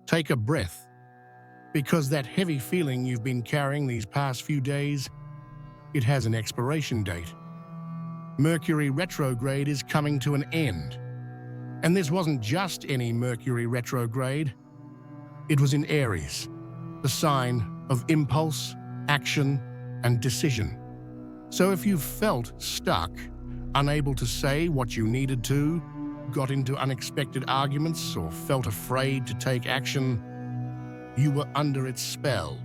Take a breath, because that heavy feeling you've been carrying these past few days, it has an expiration date. Mercury Retrograde is coming to an end. And this wasn't just any Mercury Retrograde. It was in Aries, the sign of impulse, action, and decision. So if you've felt stuck, unable to say what you needed to, got into unexpected arguments, or felt afraid to take action, you were under its spell.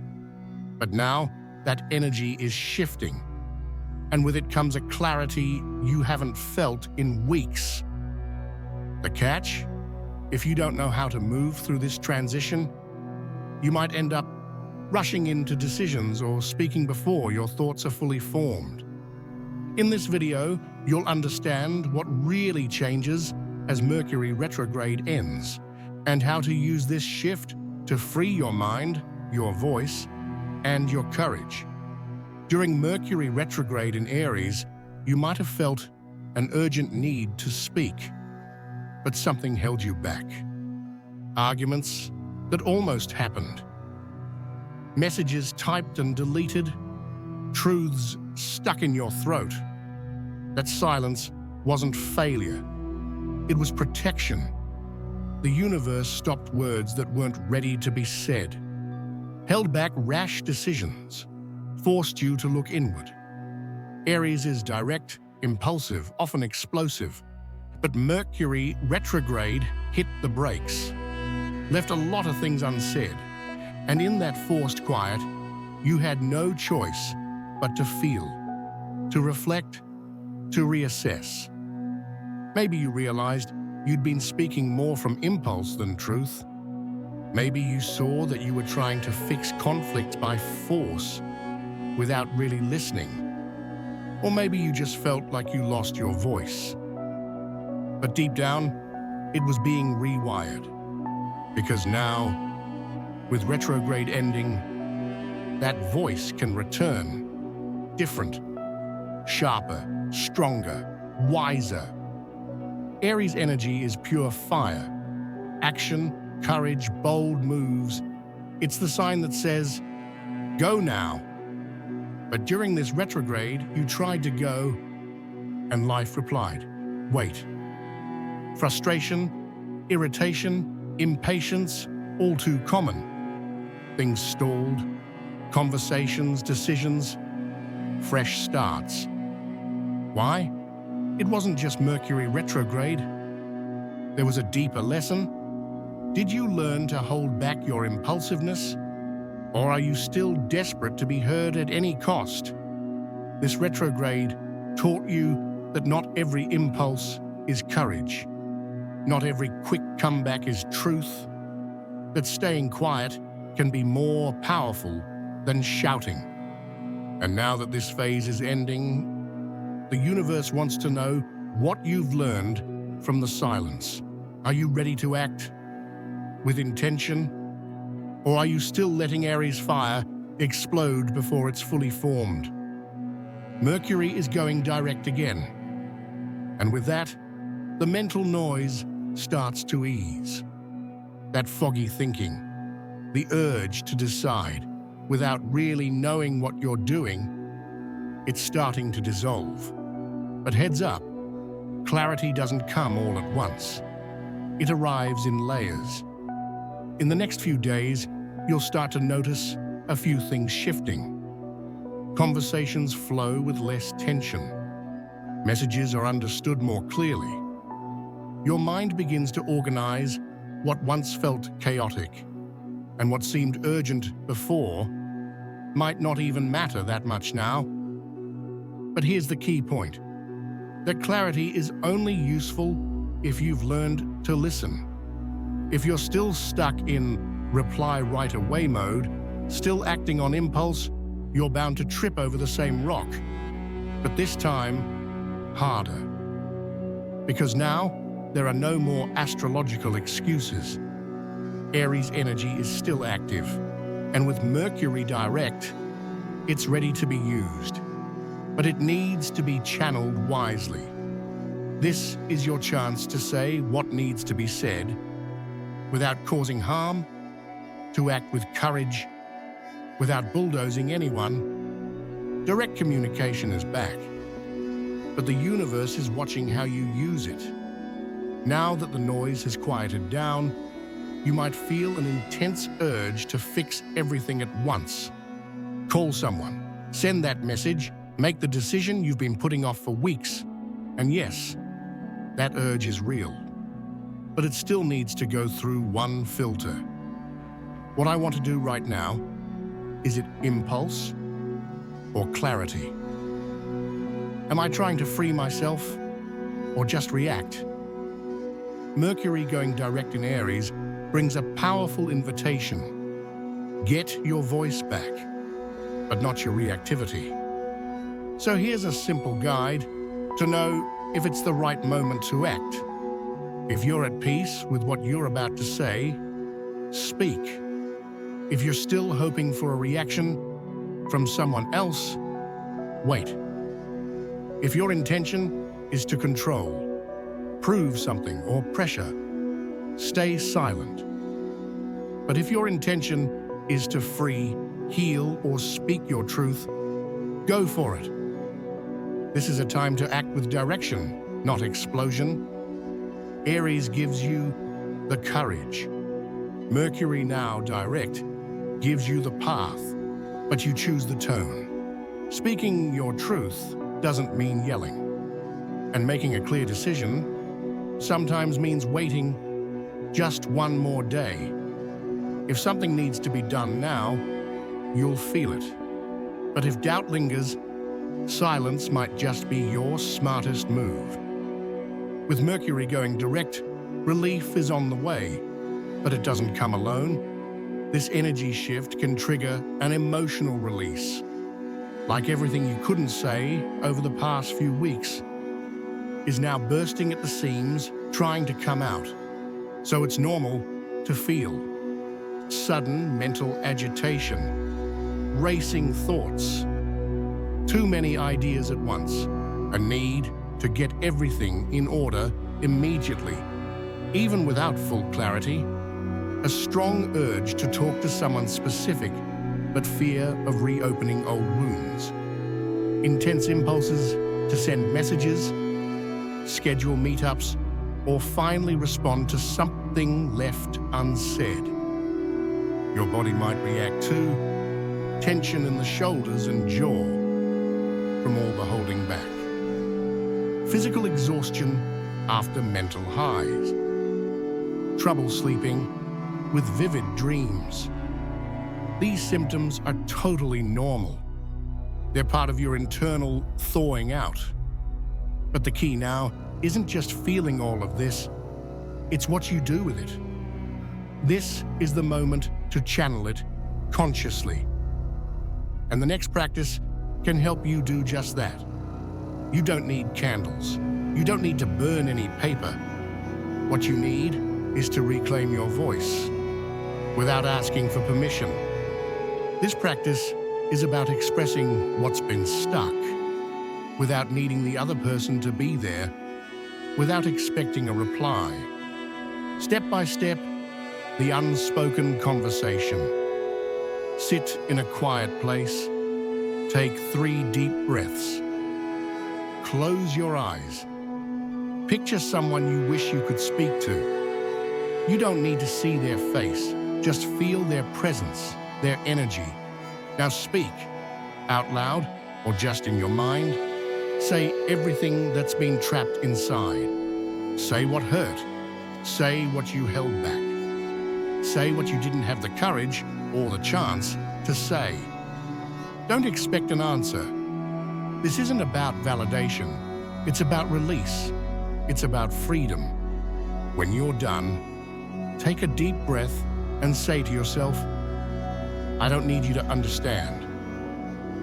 But now, that energy is shifting, and with it comes a clarity you haven't felt in weeks. The catch? If you don't know how to move through this transition, you might end up rushing into decisions or speaking before your thoughts are fully formed. In this video, you'll understand what really changes as Mercury retrograde ends, and how to use this shift to free your mind, your voice, and your courage. During Mercury retrograde in Aries, you might have felt an urgent need to speak, but something held you back. Arguments that almost happened. Messages typed and deleted. Truths stuck in your throat. That silence wasn't failure. It was protection. The universe stopped words that weren't ready to be said. Held back rash decisions. Forced you to look inward. Aries is direct, impulsive, often explosive. But Mercury retrograde hit the brakes. Left a lot of things unsaid. And in that forced quiet, you had no choice but to feel, to reflect, to reassess. Maybe you realized you'd been speaking more from impulse than truth. Maybe you saw that you were trying to fix conflict by force without really listening. Or maybe you just felt like you lost your voice. But deep down, it was being rewired. Because now, with retrograde ending, that voice can return. Different, sharper, stronger, wiser. Aries energy is pure fire. Action, courage, bold moves. It's the sign that says, go now. But during this retrograde, you tried to go, and life replied, wait. Frustration, irritation, impatience, all too common. Things stalled, conversations, decisions, fresh starts. Why? It wasn't just Mercury retrograde. There was a deeper lesson. Did you learn to hold back your impulsiveness? Or are you still desperate to be heard at any cost? This retrograde taught you that not every impulse is courage. Not every quick comeback is truth. That staying quiet can be more powerful than shouting. And now that this phase is ending, the universe wants to know what you've learned from the silence. Are you ready to act with intention? Or are you still letting Aries fire explode before it's fully formed? Mercury is going direct again. And with that, the mental noise starts to ease. That foggy thinking, the urge to decide without really knowing what you're doing, it's starting to dissolve. But heads up, clarity doesn't come all at once. It arrives in layers. In the next few days, you'll start to notice a few things shifting. Conversations flow with less tension. Messages are understood more clearly. Your mind begins to organize what once felt chaotic, and what seemed urgent before might not even matter that much now. But here's the key point. That clarity is only useful if you've learned to listen. If you're still stuck in reply right away mode, still acting on impulse, you're bound to trip over the same rock. But this time, harder. Because now, there are no more astrological excuses. Aries energy is still active, and with Mercury direct, it's ready to be used. But it needs to be channeled wisely. This is your chance to say what needs to be said without causing harm to act with courage without bulldozing anyone. Direct communication is back, but the universe is watching how you use it. Now that the noise has quieted down, you might feel an intense urge to fix everything at once. Call someone, send that message, make the decision you've been putting off for weeks. And yes, that urge is real, but it still needs to go through one filter. What I want to do right now, is it impulse or clarity? Am I trying to free myself or just react? Mercury going direct in Aries brings a powerful invitation. Get your voice back, but not your reactivity. So here's a simple guide to know if it's the right moment to act. If you're at peace with what you're about to say, speak. If you're still hoping for a reaction from someone else, wait. If your intention is to control, prove something, or pressure, stay silent. But if your intention is to free, heal, or speak your truth, go for it. This is a time to act with direction, not explosion. Aries gives you the courage. Mercury now direct gives you the path, but you choose the tone. Speaking your truth doesn't mean yelling. And making a clear decision sometimes means waiting just one more day. If something needs to be done now, you'll feel it. But if doubt lingers, silence might just be your smartest move. With Mercury going direct, relief is on the way, but it doesn't come alone. This energy shift can trigger an emotional release. Like everything you couldn't say over the past few weeks is now bursting at the seams, trying to come out. So it's normal to feel sudden mental agitation, racing thoughts, too many ideas at once, a need to get everything in order immediately, even without full clarity, a strong urge to talk to someone specific, but fear of reopening old wounds, intense impulses to send messages, schedule meetups, or finally respond to something left unsaid. Your body might react to tension in the shoulders and jaw from all the holding back. Physical exhaustion after mental highs. Trouble sleeping with vivid dreams. These symptoms are totally normal. They're part of your internal thawing out. But the key now isn't just feeling all of this, it's what you do with it. This is the moment to channel it consciously. And the next practice can help you do just that. You don't need candles. You don't need to burn any paper. What you need is to reclaim your voice without asking for permission. This practice is about expressing what's been stuck without needing the other person to be there, without expecting a reply. Step by step, the unspoken conversation. Sit in a quiet place. Take 3 deep breaths. Close your eyes. Picture someone you wish you could speak to. You don't need to see their face. Just feel their presence, their energy. Now speak, out loud or just in your mind. Say everything that's been trapped inside. Say what hurt. Say what you held back. Say what you didn't have the courage or the chance to say. Don't expect an answer. This isn't about validation. It's about release. It's about freedom. When you're done, take a deep breath and say to yourself, I don't need you to understand.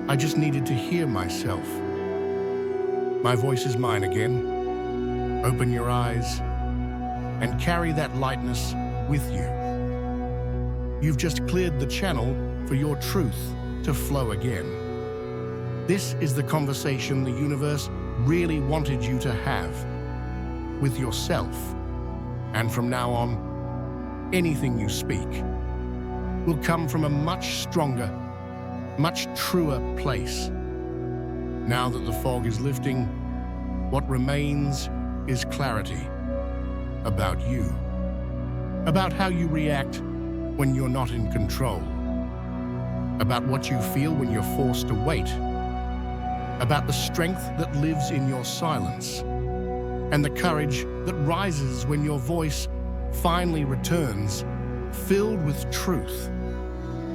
I just needed to hear myself. My voice is mine again. Open your eyes and carry that lightness with you. You've just cleared the channel for your truth to flow again. This is the conversation the universe really wanted you to have with yourself. And from now on, anything you speak will come from a much stronger, much truer place. Now that the fog is lifting, what remains is clarity about you, about how you react when you're not in control, about what you feel when you're forced to wait, about the strength that lives in your silence, and the courage that rises when your voice finally returns, filled with truth.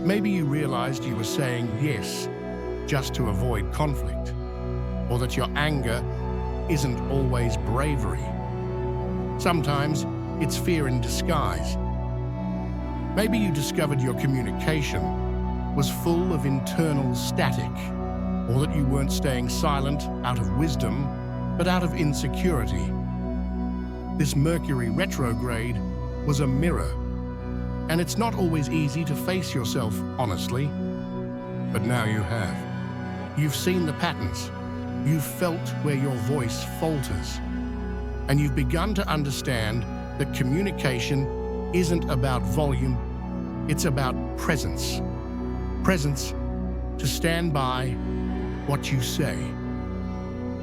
Maybe you realized you were saying yes just to avoid conflict, or that your anger isn't always bravery. Sometimes it's fear in disguise. Maybe you discovered your communication was full of internal static, or that you weren't staying silent out of wisdom, but out of insecurity. This Mercury retrograde was a mirror, and it's not always easy to face yourself honestly, but now you have. You've seen the patterns, you've felt where your voice falters, and you've begun to understand that communication isn't about volume, it's about presence. Presence to stand by what you say,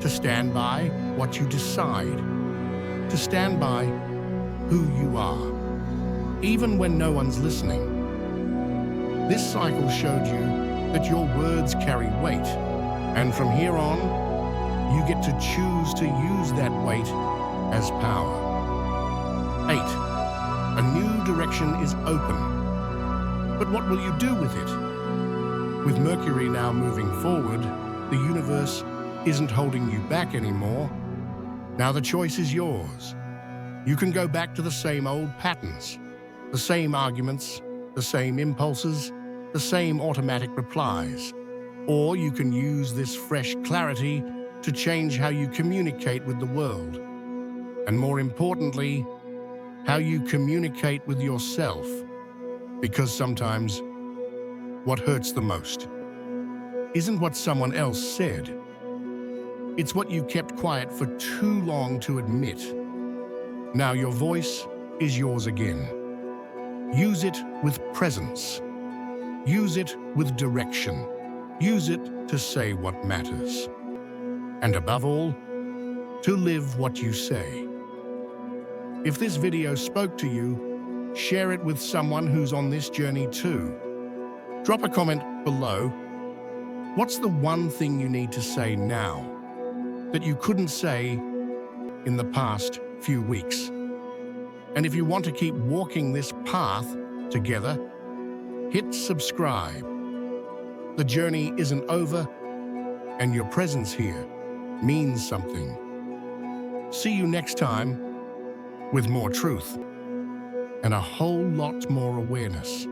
to stand by what you decide, to stand by who you are, even when no one's listening. This cycle showed you that your words carry weight, and from here on, you get to choose to use that weight as power. 8. A new direction is open. But what will you do with it? With Mercury now moving forward, the universe isn't holding you back anymore. Now the choice is yours. You can go back to the same old patterns, the same arguments, the same impulses, the same automatic replies. Or you can use this fresh clarity to change how you communicate with the world. And more importantly, how you communicate with yourself. Because sometimes, what hurts the most isn't what someone else said. It's what you kept quiet for too long to admit. Now your voice is yours again. Use it with presence. Use it with direction. Use it to say what matters. And above all, to live what you say. If this video spoke to you, share it with someone who's on this journey too. Drop a comment below. What's the one thing you need to say now that you couldn't say in the past few weeks? And if you want to keep walking this path together, hit subscribe. The journey isn't over, and your presence here means something. See you next time with more truth and a whole lot more awareness.